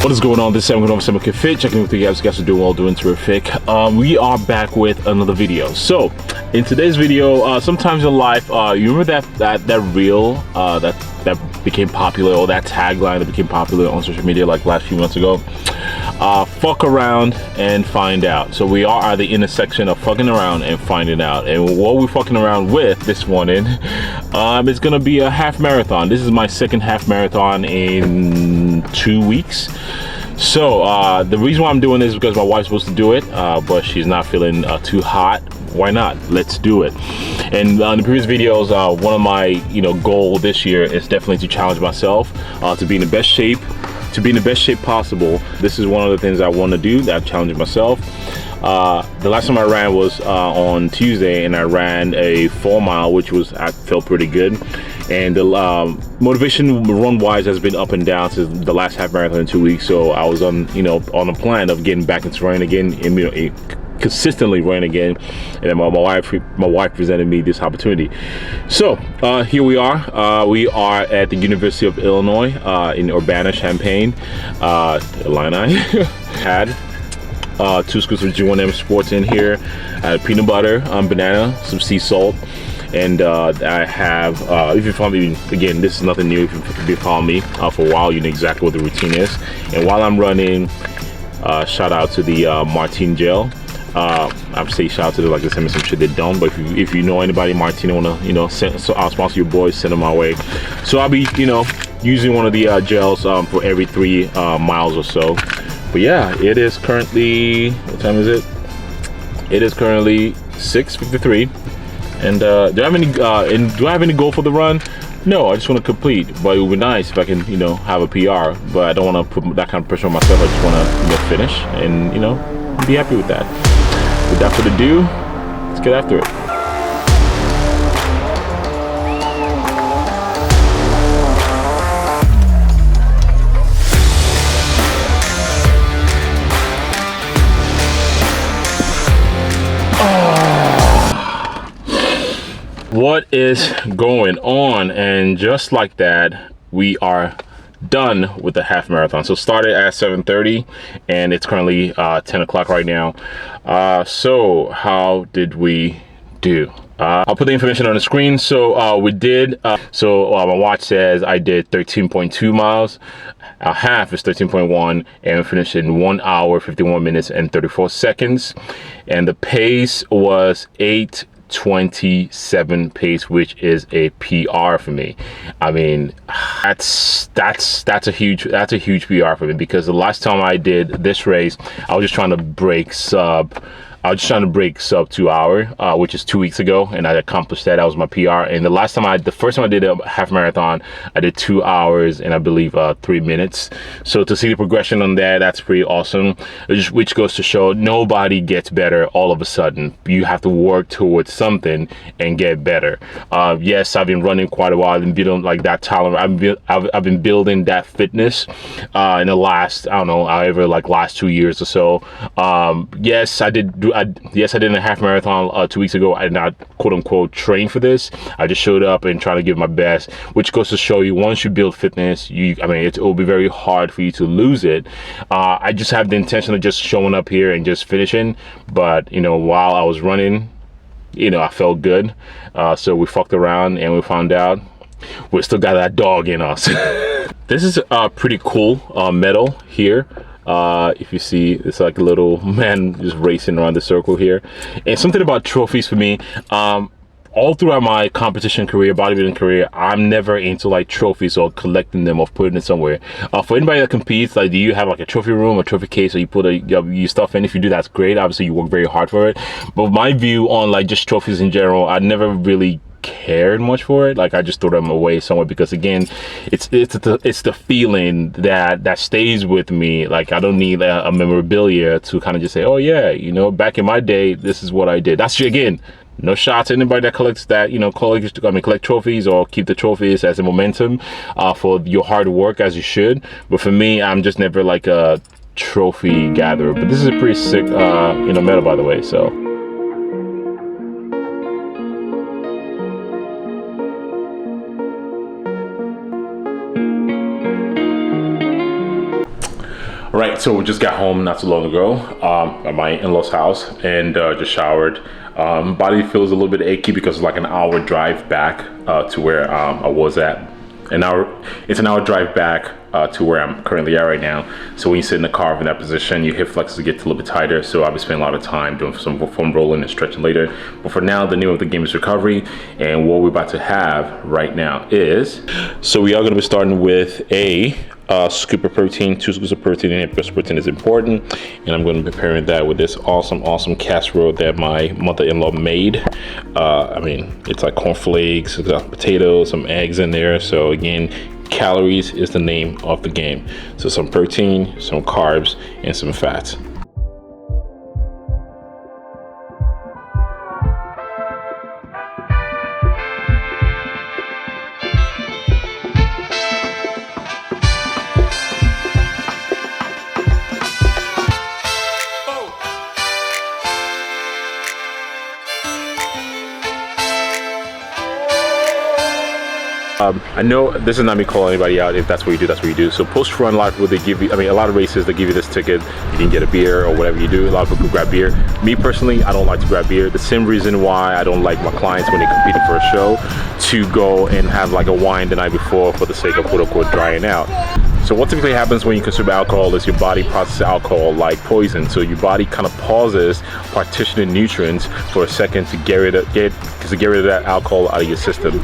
What is going on? This is Samok from SAMOKFIT. Checking in with you guys. You guys are doing well, doing terrific. We are back with another video. So, in today's video, sometimes in life, you remember that reel that became popular, or that tagline that became popular on social media like last few months ago? Fuck around and find out. So we are at the intersection of fucking around and finding out. And what we're fucking around with this morning, it's gonna be a half marathon. This is my second half marathon in 2 weeks. So the reason why I'm doing this is because my wife's supposed to do it, but she's not feeling too hot. Why not? Let's do it. And in the previous videos, one of my goal this year is definitely to challenge myself to be in the best shape. To be in the best shape possible. This is one of the things I want to do, that I'm challenging myself. The last time I ran was on Tuesday, and I ran a 4 mile, which I felt pretty good. And the motivation run wise has been up and down since the last half marathon in 2 weeks. So I was on a plan of getting back into running again, and consistently running again. And then my wife presented me this opportunity. So here we are. We are at the University of Illinois in Urbana-Champaign, Illini. Had 2 scoops of G1M Sports in here. I had peanut butter, banana, some sea salt. And I have, if you follow me, again, this is nothing new. If you've been following me for a while, you know exactly what the routine is. And while I'm running, shout out to the Martine gel. I would say shout out to them, like they send me some shit they don't. But if you know anybody Martine wanna I'll sponsor your boys, send them my way. So I'll be using one of the gels for every 3 miles or so. But yeah, it is currently, what time is it? It is currently 6:53. And do I have any goal for the run? No, I just want to complete. But it would be nice if I can have a PR. But I don't want to put that kind of pressure on myself. I just want to finish and be happy with that. Without further ado, let's get after it. What is going on? And just like that, we are done with the half marathon. So started at 7:30 and it's currently 10 o'clock right now. So how did we do? I'll put the information on the screen. So we did, my watch says I did 13.2 miles. Half is 13.1, and we finished in 1 hour, 51 minutes and 34 seconds. And the pace was 8:27 pace, which is a PR for me. I mean, that's a huge PR for me, because the last time I did this race, I was just trying to break sub 2 hour, which is 2 weeks ago, and I accomplished that. That was my PR. And the first time I did a half marathon, I did 2 hours and I believe 3 minutes. So to see the progression on that, that's pretty awesome. Which goes to show nobody gets better all of a sudden. You have to work towards something and get better. Yes, I've been running quite a while. I've been building like that tolerance. I've been building that fitness in the last, I don't know, last 2 years or so. Yes, I did a half marathon 2 weeks ago. I did not quote unquote train for this. I just showed up and tried to give my best, which goes to show you, once you build fitness, it will be very hard for you to lose it. I just have the intention of just showing up here and just finishing. But while I was running, I felt good. So we fucked around and we found out we still got that dog in us. This is a pretty cool medal here. If you see, it's like a little man just racing around the circle here. And something about trophies for me, all throughout my competition career, bodybuilding career, I'm never into like trophies or collecting them or putting it somewhere. For anybody that competes, like, do you have like a trophy room or trophy case, or you put your stuff in? If you do, that's great. Obviously you work very hard for it. But my view on like just trophies in general, I never really cared much for it. Like, I just throw them away somewhere, because again, it's the feeling that stays with me. Like, I don't need a memorabilia to kind of just say, oh yeah, back in my day, this is what I did. That's, again, no shots at anybody that collects that, collect trophies or keep the trophies as a momentum for your hard work, as you should. But for me, I'm just never like a trophy gatherer. But this is a pretty sick medal, by the way. So All right, so we just got home not too long ago at my in-laws house and just showered. Body feels a little bit achy because it's like an hour drive back to where I was at. It's an hour drive back to where I'm currently at right now. So when you sit in the car in that position, your hip flexors get a little bit tighter. So I'll be spending a lot of time doing some foam rolling and stretching later. But for now, the name of the game is recovery. And what we're about to have right now is, so we are going to be starting with a scoop of protein, 2 scoops of protein in it because protein is important. And I'm going to be pairing that with this awesome casserole that my mother-in-law made. I mean, it's like cornflakes, it's got potatoes, some eggs in there. So again, calories is the name of the game. So some protein, some carbs, and some fats. I know this is not me calling anybody out. If that's what you do, that's what you do. So post run, a lot of people, they give you, I mean, a lot of races, they give you this ticket. You can get a beer or whatever you do. A lot of people grab beer. Me personally, I don't like to grab beer. The same reason why I don't like my clients when they compete for a show to go and have like a wine the night before for the sake of quote unquote drying out. So what typically happens when you consume alcohol is your body processes alcohol like poison. So your body kind of pauses partitioning nutrients for a second to get rid of that alcohol out of your system.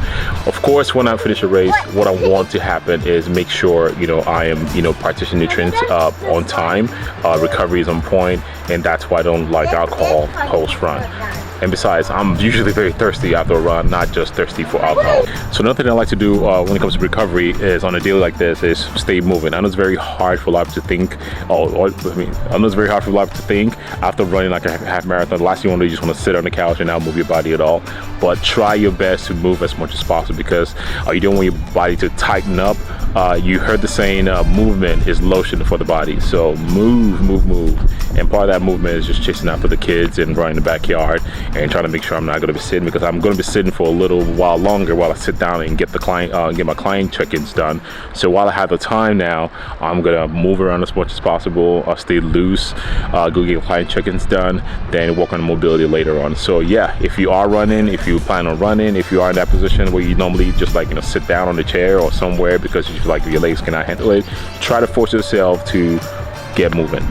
Of course, when I finish a race, what I want to happen is make sure, you know, I am, you know, partitioning nutrients on time, recovery is on point, and that's why I don't like alcohol post run. And besides, I'm usually very thirsty after a run, not just thirsty for alcohol. So another thing I like to do when it comes to recovery is on a daily like this is stay moving. I know it's very hard for a lot of people to think, I know it's very hard for a lot of people to think after running like a half marathon. The last thing you want to do is just want to sit on the couch and not move your body at all. But try your best to move as much as possible because you don't want your body to tighten up. You heard the saying, movement is lotion for the body. So move. And part of that movement is just chasing after the kids and running in the backyard and trying to make sure I'm not going to be sitting, because I'm going to be sitting for a little while longer while I sit down and get my client check-ins done. So while I have the time now, I'm going to move around as much as possible, stay loose, go get client check-ins done, then work on the mobility later on. So yeah, if you are running, if you plan on running, if you are in that position where you normally just like, you know, sit down on the chair or somewhere because you feel like your legs cannot handle it, try to force yourself to get moving.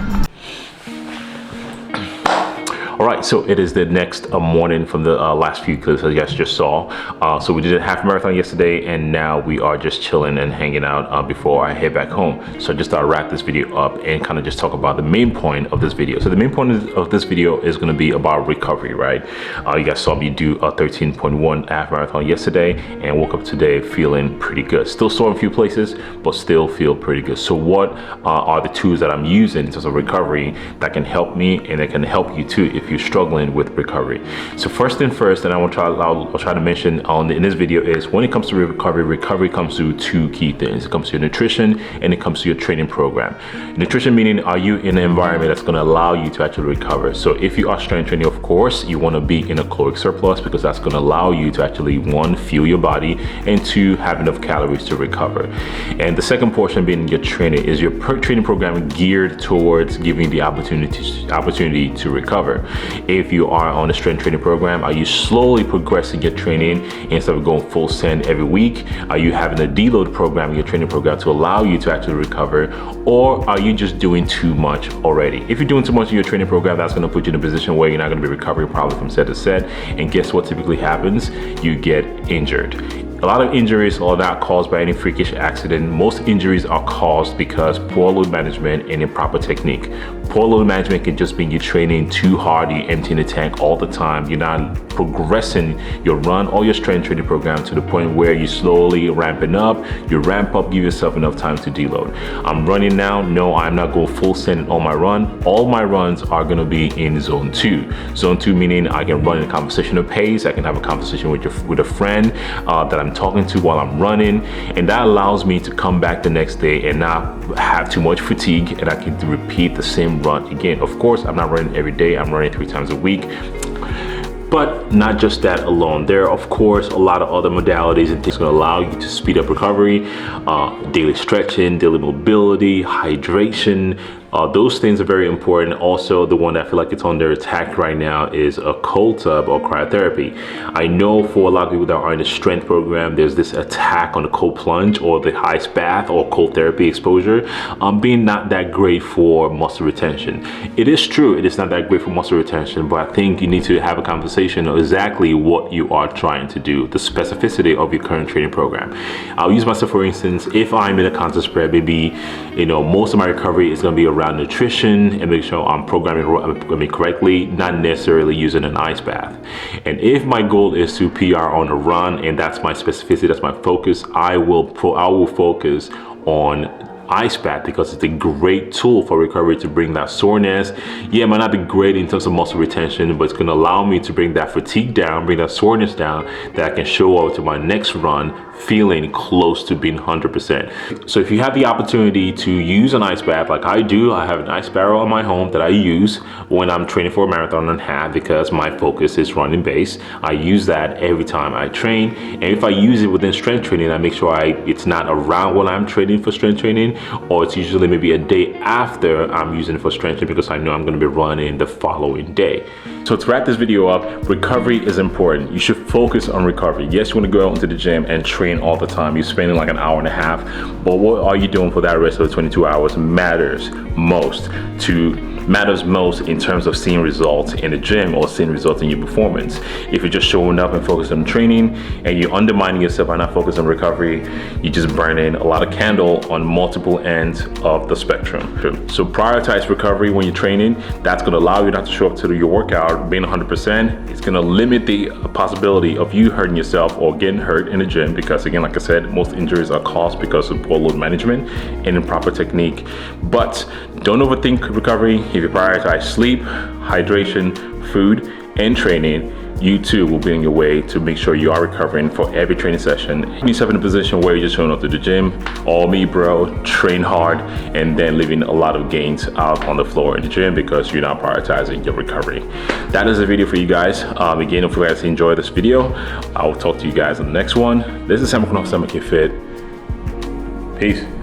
All right, so it is the next morning from the last few clips that you guys just saw. So we did a half marathon yesterday, and now we are just chilling and hanging out before I head back home. So I just thought I'd wrap this video up and kind of just talk about the main point of this video. So the main point of this video is gonna be about recovery, right? You guys saw me do a 13.1 half marathon yesterday and woke up today feeling pretty good. Still sore in a few places, but still feel pretty good. So what are the tools that I'm using in terms of recovery that can help me and that can help you too if you're struggling with recovery? So first thing first, and I'll try to mention in this video is when it comes to recovery comes to 2 key things. It comes to your nutrition and it comes to your training program. Nutrition meaning, are you in an environment that's going to allow you to actually recover? So if you are strength training, of course, you want to be in a caloric surplus because that's going to allow you to actually, 1, fuel your body, and 2, have enough calories to recover. And the second portion being your training is your training program geared towards giving you the opportunity to recover. If you are on a strength training program, are you slowly progressing your training instead of going full send every week? Are you having a deload program in your training program to allow you to actually recover? Or are you just doing too much already? If you're doing too much in your training program, that's going to put you in a position where you're not going to be recovering probably from set to set. And guess what typically happens? You get injured. A lot of injuries are not caused by any freakish accident. Most injuries are caused because poor load management and improper technique. Poor load management can just mean you're training too hard, you're emptying the tank all the time, you're not progressing your run or your strength training program to the point where you're slowly ramping up. You ramp up, give yourself enough time to deload. I'm running now. No, I'm not going full send on my run. All my runs are going to be in zone 2. Zone 2 meaning I can run in a conversational pace. I can have a conversation with a friend that I'm talking to while I'm running, and that allows me to come back the next day and not have too much fatigue, and I can repeat the same run again. Of course, I'm not running every day. I'm running 3 times a week. But not just that alone. There are, of course, a lot of other modalities and things that allow you to speed up recovery, daily stretching, daily mobility, hydration, Those things are very important. Also, the one that I feel like it's under attack right now is a cold tub or cryotherapy. I know for a lot of people that are in the strength program, there's this attack on the cold plunge or the ice bath or cold therapy exposure being not that great for muscle retention. It is true, it is not that great for muscle retention, but I think you need to have a conversation of exactly what you are trying to do, the specificity of your current training program. I'll use myself for instance. If I'm in a contest prep, maybe most of my recovery is going to be around nutrition and make sure I'm programming correctly, not necessarily using an ice bath. And if my goal is to PR on a run and that's my specificity, that's my focus, I will focus on ice bath because it's a great tool for recovery to bring that soreness. Yeah, it might not be great in terms of muscle retention, but it's going to allow me to bring that fatigue down, bring that soreness down, that I can show up to my next run feeling close to being 100%. So if you have the opportunity to use an ice bath like I do, I have an ice barrel in my home that I use when I'm training for a marathon and half because my focus is running base. I use that every time I train, and if I use it within strength training, I make sure it's not around when I'm training for strength training, or it's usually maybe a day after I'm using it for strength training because I know I'm going to be running the following day. So to wrap this video up, recovery is important. You should focus on recovery. Yes, you want to go out into the gym and train all the time. You're spending like an hour and a half, but what are you doing for that rest of the 22 hours matters most in terms of seeing results in the gym or seeing results in your performance. If you're just showing up and focusing on training and you're undermining yourself by not focusing on recovery, you're just burning a lot of candle on multiple ends of the spectrum. So prioritize recovery when you're training. That's going to allow you not to show up to your workout being 100%. It's going to limit the possibility of you hurting yourself or getting hurt in the gym because, again, like I said, most injuries are caused because of poor load management and improper technique. But don't overthink recovery. If you prioritize sleep, hydration, food, and training, you too will be on your way to make sure you are recovering for every training session. Put yourself in a position where you're just showing up to the gym, all me bro, train hard, and then leaving a lot of gains out on the floor in the gym because you're not prioritizing your recovery. That is a video for you guys. Again, if you guys enjoyed this video, I will talk to you guys in the next one. This is Samok from SAMOKFIT. Peace.